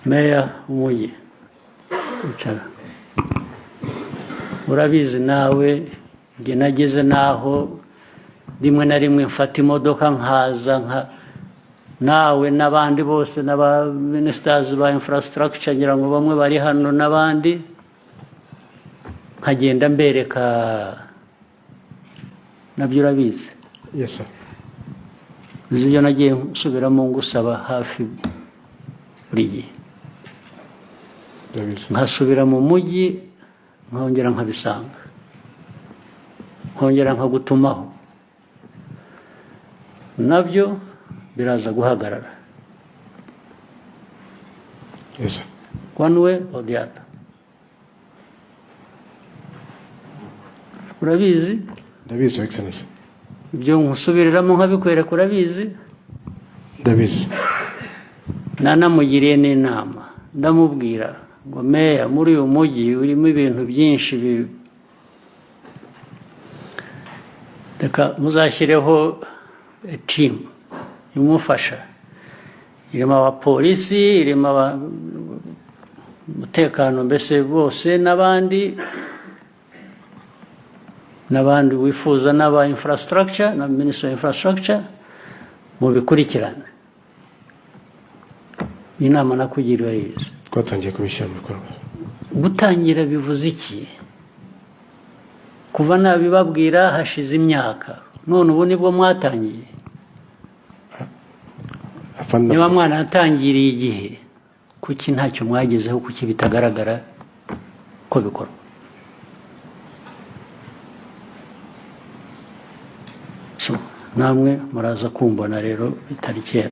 meya w'umujyi icara urabizi nawe njye nageze naho rimwe na rimwe mfata imodoka nkaza nawe n'abandi bose n'aba ministers ba infrastructure ngira ngo bamwe bari hano n'abandi nkagenda mbereka nabyo urabizi. Yes sir. Ibyo nagiye nsubiramo ngusaba hafi buri gihe nkasubira mu mujyi nkongera nkabisanga nkongera nkagutumaho nabyo biraza guhagarara. Yes sir. One way or the other. Urabizi? Ndabizi Excellency. Ibyo nkusubiriramo nkabikwereka urabizi? Ndabizi. Nanamugiriye n'inama ndamubwira ngo meya muri uyu mujyi urimo ibintu byinshi reka muzashyireho team imufasha irimo abapolisi irimo umutekano mbese bose n'abandi wifuza n'aba infrastructure na Minister of Infrastructure mu bikurikirane. Inama nakugiriwe yize twatangiye kubishyira mu bikorwa. Gutangira bivuze iki? Kuva nabibabwira hashize imyaka none ubu nibwo mwatangiye. Niba mwana atangiriye igihe kuki ntacyo mwagezeho kuki bitagaragara ko bikorwa? So namwe muraza kumbona rero bitari kera.